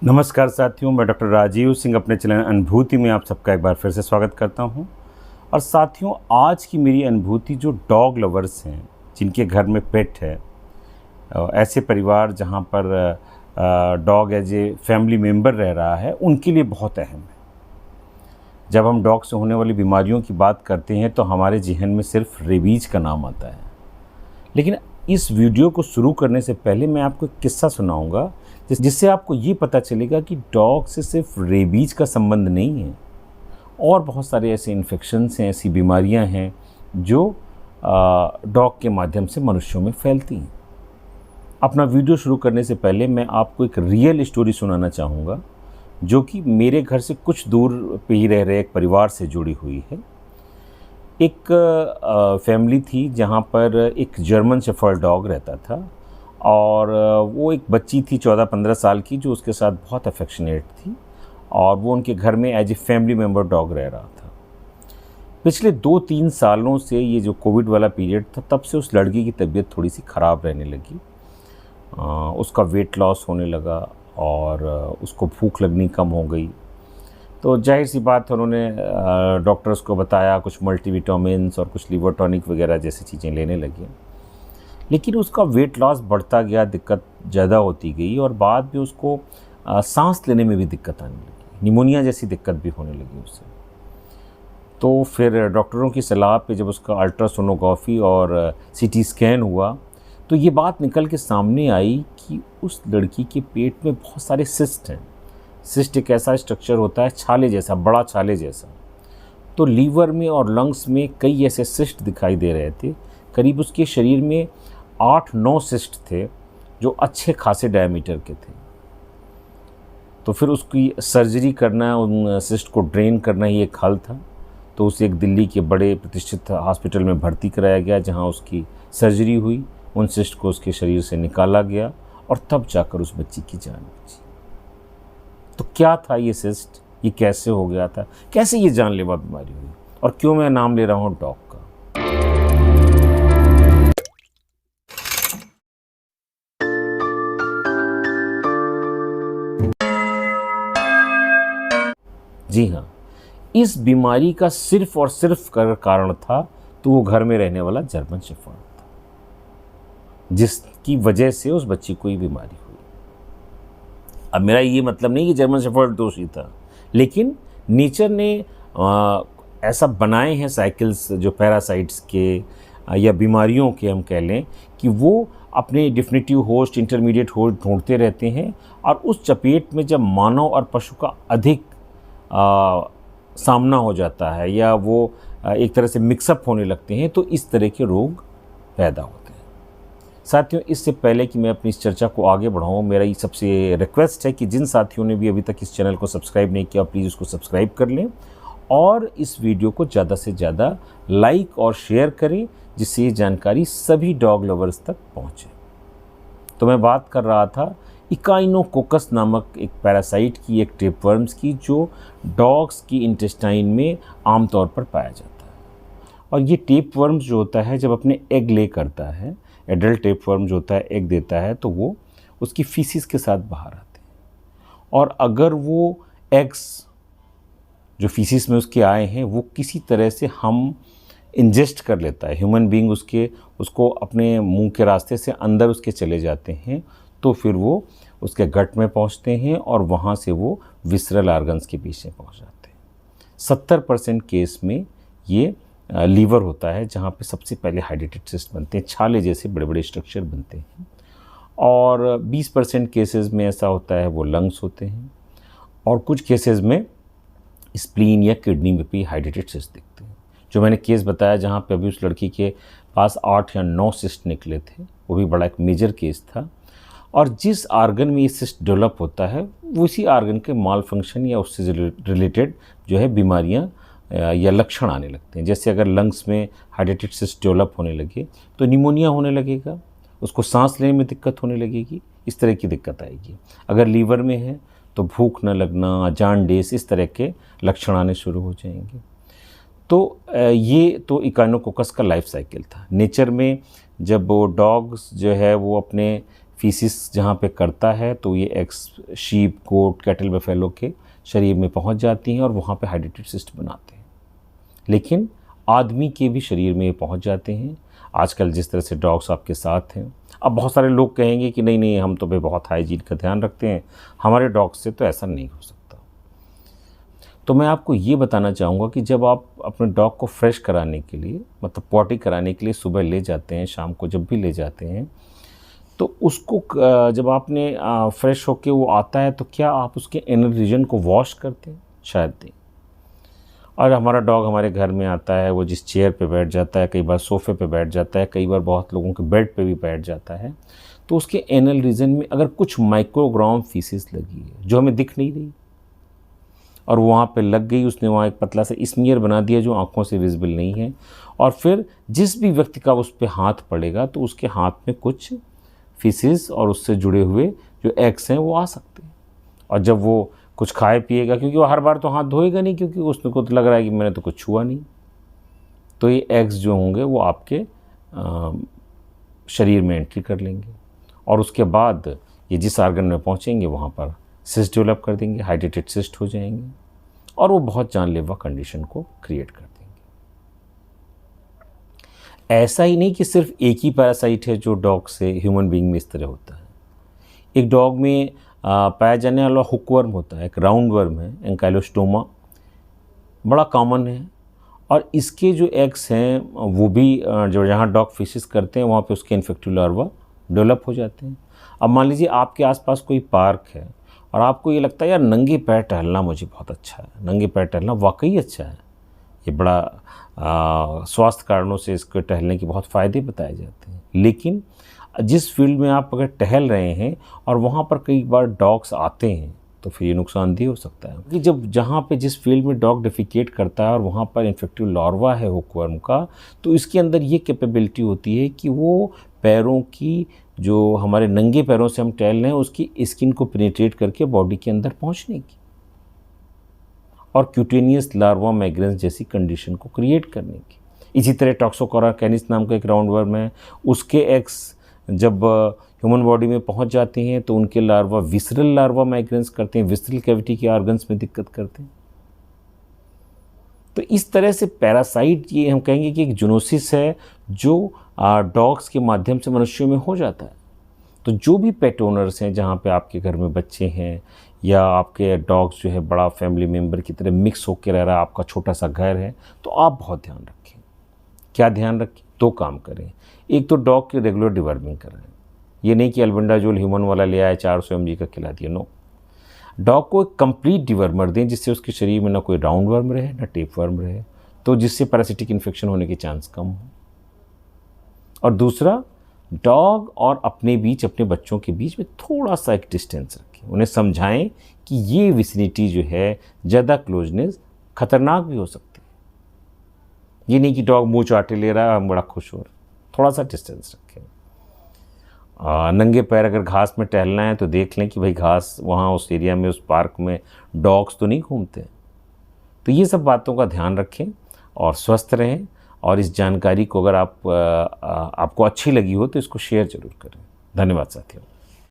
नमस्कार साथियों, मैं डॉक्टर राजीव सिंह अपने चैनल अनुभूति में आप सबका एक बार फिर से स्वागत करता हूं। और साथियों, आज की मेरी अनुभूति जो डॉग लवर्स हैं, जिनके घर में पेट है, ऐसे परिवार जहां पर dog as a family member रह रहा है, उनके लिए बहुत अहम है। जब हम डॉग से होने वाली बीमारियों की बात करते हैं तो हमारे जहन में सिर्फ रेबीज का नाम आता है। लेकिन इस वीडियो को शुरू करने से पहले मैं आपको एक किस्सा सुनाऊंगा जिससे आपको ये पता चलेगा कि डॉग से सिर्फ रेबीज का संबंध नहीं है, और बहुत सारे ऐसे इन्फेक्शंस हैं, ऐसी बीमारियां हैं जो डॉग के माध्यम से मनुष्यों में फैलती हैं। अपना वीडियो शुरू करने से पहले मैं आपको एक रियल स्टोरी सुनाना चाहूँगा, जो कि मेरे घर से कुछ दूर पे ही रह रहे एक परिवार से जुड़ी हुई है। एक फैमिली थी जहाँ पर एक जर्मन शेफर्ड डॉग रहता था, और वो एक बच्ची थी 14-15 साल की जो उसके साथ बहुत अफेक्शनेट थी, और वो उनके घर में as a family member dog रह रहा था। पिछले 2-3 सालों से, ये जो कोविड वाला पीरियड था, तब से उस लड़की की तबीयत थोड़ी सी ख़राब रहने लगी। उसका वेट लॉस होने लगा और उसको भूख लगनी कम हो गई। तो जाहिर सी बात है, उन्होंने डॉक्टर्स को बताया, कुछ मल्टीविटामिन्स और कुछ लीवर टॉनिक वगैरह जैसी चीज़ें लेने लगी। लेकिन उसका वेट लॉस बढ़ता गया, दिक्कत ज़्यादा होती गई, और बाद में उसको सांस लेने में भी दिक्कत आने लगी, निमोनिया जैसी दिक्कत भी होने लगी उससे। तो फिर डॉक्टरों की सलाह पे जब उसका अल्ट्रासोनोग्राफी और सीटी स्कैन हुआ, तो ये बात निकल के सामने आई कि उस लड़की के पेट में बहुत सारे सिस्ट हैं। सिस्ट एक ऐसा स्ट्रक्चर होता है, छाले जैसा, बड़ा छाले जैसा। तो लीवर में और लंग्स में कई ऐसे सिस्ट दिखाई दे रहे थे। करीब उसके शरीर में 8-9 सिस्ट थे जो अच्छे खासे डायमीटर के थे। तो फिर उसकी सर्जरी करना, उन सिस्ट को ड्रेन करना ही एक हल था। तो उसे एक दिल्ली के बड़े प्रतिष्ठित हॉस्पिटल में भर्ती कराया गया, जहां उसकी सर्जरी हुई, उन सिस्ट को उसके शरीर से निकाला गया, और तब जाकर उस बच्ची की जान बची। तो क्या था ये सिस्ट, ये कैसे हो गया था, कैसे ये जानलेवा बीमारी हुई, और क्यों मैं नाम ले रहा हूँ डॉग का। जी हाँ, इस बीमारी का सिर्फ और सिर्फ कारण था तो वो घर में रहने वाला जर्मन शेफर्ड था, जिसकी वजह से उस बच्ची को ये बीमारी हुई। अब मेरा ये मतलब नहीं कि जर्मन शेफर्ड दोषी था, लेकिन नेचर ने ऐसा बनाए हैं साइकिल्स, जो पैरासाइट्स के या बीमारियों के हम कह लें, कि वो अपने डिफिनिटिव होस्ट, इंटरमीडिएट होस्ट ढूंढते रहते हैं, और उस चपेट में जब मानव और पशु का अधिक सामना हो जाता है, या वो एक तरह से मिक्सअप होने लगते हैं, तो इस तरह के रोग पैदा होते हैं। साथियों, इससे पहले कि मैं अपनी इस चर्चा को आगे बढ़ाऊं, मेरा ये सबसे रिक्वेस्ट है कि जिन साथियों ने भी अभी तक इस चैनल को सब्सक्राइब नहीं किया, प्लीज़ उसको सब्सक्राइब कर लें, और इस वीडियो को ज़्यादा से ज़्यादा लाइक और शेयर करें, जिससे ये जानकारी सभी डॉग लवर्स तक पहुँचे। तो मैं बात कर रहा था इकाइनोकोकस नामक एक पैरासाइट की, एक टेपवर्म्स की, जो डॉग्स की इंटेस्टाइन में आमतौर पर पाया जाता है। और ये टेपवर्म्स जो होता है, जब अपने एग ले करता है, एडल्ट टेपवर्म जो होता है एग देता है, तो वो उसकी फीसिस के साथ बाहर आते हैं। और अगर वो एग्स जो फीसिस में उसके आए हैं, वो किसी तरह से हम इंजेस्ट कर लेता है, ह्यूमन बीइंग उसको अपने मुंह के रास्ते से अंदर उसके चले जाते हैं, तो फिर वो उसके गट में पहुंचते हैं, और वहाँ से वो विसरल आर्गन्स के पीछे पहुंच जाते हैं। 70% केस में ये लीवर होता है, जहाँ पे सबसे पहले हाइड्रेटेड सिस्ट बनते हैं, छाले जैसे बड़े बड़े स्ट्रक्चर बनते हैं। और 20% केसेस में ऐसा होता है वो लंग्स होते हैं, और कुछ केसेस में स्प्लीन या किडनी में भी हाइड्रेटेड सिस्ट दिखते हैं। जो मैंने केस बताया जहाँ पे अभी उस लड़की के पास 8 या 9 सिस्ट निकले थे, वो भी बड़ा एक मेजर केस था। और जिस आर्गन में ये सिस्ट डेवलप होता है, वो इसी आर्गन के माल फंक्शन या उससे रिलेटेड जो है बीमारियां या लक्षण आने लगते हैं। जैसे अगर लंग्स में हाइड्रेटेड सिस्ट डेवलप होने लगे तो निमोनिया होने लगेगा, उसको सांस लेने में दिक्कत होने लगेगी, इस तरह की दिक्कत आएगी। अगर लीवर में है तो भूख न लगना, जांडिस, इस तरह के लक्षण आने शुरू हो जाएंगे। तो ये तो इकाइनोकोकस का लाइफ साइकिल था। नेचर में जब वो डॉग्स जो है वो अपने फीसिस जहाँ पे करता है तो ये एग्स शीप, गोट, कैटल, बफेलो के शरीर में पहुँच जाती हैं और वहाँ पे हाइड्रेटेड सिस्ट बनाते हैं। लेकिन आदमी के भी शरीर में ये पहुँच जाते हैं। आजकल जिस तरह से डॉग्स आपके साथ हैं, अब बहुत सारे लोग कहेंगे कि नहीं नहीं, हम तो भाई बहुत हाइजीन का ध्यान रखते हैं, हमारे डॉग से तो ऐसा नहीं हो सकता। तो मैं आपको ये बताना चाहूँगा कि जब आप अपने डॉग को फ्रेश कराने के लिए, मतलब पॉटी कराने के लिए सुबह ले जाते हैं, शाम को जब भी ले जाते हैं, तो उसको जब आपने फ्रेश होके वो आता है तो क्या आप उसके इनर रीजन को वॉश करते हैं? शायद नहीं। और हमारा डॉग हमारे घर में आता है, वो जिस चेयर पे बैठ जाता है, कई बार सोफ़े पे बैठ जाता है, कई बार बहुत लोगों के बेड पे भी बैठ जाता है, तो उसके एनल रीजन में अगर कुछ माइक्रोग्राम फीसिस लगी है जो हमें दिख नहीं रही और वहाँ पे लग गई, उसने वहाँ एक पतला सा स्मीयर बना दिया जो आँखों से विजिबल नहीं है, और फिर जिस भी व्यक्ति का उस पर हाथ पड़ेगा तो उसके हाथ में कुछ फीसिस और उससे जुड़े हुए जो एग्स हैं वो आ सकते हैं। और जब वो कुछ खाए पिएगा, क्योंकि वो हर बार तो हाथ धोएगा नहीं, क्योंकि उसको तो लग रहा है कि मैंने तो कुछ छुआ नहीं, तो ये एग्स जो होंगे वो आपके शरीर में एंट्री कर लेंगे और उसके बाद ये जिस आर्गन में पहुँचेंगे वहाँ पर सिस्ट डेवलप कर देंगे, हाइड्रेटेड सिस्ट हो जाएंगे और वो बहुत जानलेवा कंडीशन को क्रिएट कर देंगे। ऐसा ही नहीं कि सिर्फ एक ही पैरासाइट है जो डॉग से ह्यूमन बीइंग में इस तरह होता है। एक डॉग में पाया जाने वाला हुकवर्म होता है, एक राउंड वर्म है, एंकाइलोस्टोमा, बड़ा कॉमन है, और इसके जो एग्स हैं वो भी जो जहाँ डॉग फिशेस करते हैं वहाँ पे उसके इन्फेक्टिव लार्वा डेवलप हो जाते हैं। अब मान लीजिए आपके आसपास कोई पार्क है और आपको ये लगता है यार नंगे पैर टहलना मुझे बहुत अच्छा है, नंगे पैर टहलना वाकई अच्छा है, ये बड़ा स्वास्थ्य कारणों से इसको टहलने के बहुत फ़ायदे बताए जाते हैं। लेकिन जिस फील्ड में आप अगर टहल रहे हैं और वहाँ पर कई बार डॉग्स आते हैं तो फिर ये नुकसानदेह हो सकता है कि जब जहाँ पे जिस फील्ड में डॉग डिफिकेट करता है और वहाँ पर इन्फेक्टिव लार्वा है हुकवर्म का, तो इसके अंदर ये कैपेबिलिटी होती है कि वो पैरों की, जो हमारे नंगे पैरों से हम टहल रहे हैं, उसकी स्किन को पेनिट्रेट करके बॉडी के अंदर पहुँचने की और क्यूटेनियस लार्वा माइग्रेंस जैसी कंडीशन को क्रिएट करने की। इसी तरह टॉक्सोकोरा कैनिस नाम का एक राउंड वर्म है, उसके एग्स जब ह्यूमन बॉडी में पहुंच जाते हैं तो उनके लार्वा विसरल लार्वा माइग्रेंस करते हैं, विसरल कैविटी के ऑर्गन्स में दिक्कत करते हैं। तो इस तरह से पैरासाइट, ये हम कहेंगे कि एक जूनोसिस है जो डॉग्स के माध्यम से मनुष्यों में हो जाता है। तो जो भी पेट ओनर्स हैं, जहाँ पे आपके घर में बच्चे हैं या आपके डॉग्स जो है बड़ा फैमिली मेम्बर की तरह मिक्स होकर रह रहा है, आपका छोटा सा घर है, तो आप बहुत ध्यान रखें। क्या ध्यान रखें? 2 काम करें। एक तो डॉग की रेगुलर डिवर्मिंग करें। ये नहीं कि अल्बेंडाजोल ह्यूमन वाला ले आए 400 mg का खिला दिया, नो। डॉग को एक कंप्लीट डिवर्मर दें जिससे उसके शरीर में ना कोई राउंड वर्म रहे ना टेप वर्म रहे, तो जिससे पैरासिटिक इन्फेक्शन होने के चांस कम हो। और दूसरा, डॉग और अपने बीच, अपने बच्चों के बीच में थोड़ा सा एक डिस्टेंस रखें। उन्हें समझाएं कि ये विसिनिटी जो है, ज़्यादा क्लोजनेस खतरनाक भी हो सकती है। ये नहीं कि डॉग मुँह चाटे ले रहा है हम बड़ा खुश हो रहे, थोड़ा सा डिस्टेंस रखें। नंगे पैर अगर घास में टहलना है तो देख लें कि भाई घास वहाँ उस एरिया में, उस पार्क में डॉग्स तो नहीं घूमते। तो ये सब बातों का ध्यान रखें और स्वस्थ रहें। और इस जानकारी को अगर आपको अच्छी लगी हो तो इसको शेयर ज़रूर करें। धन्यवाद साथियों।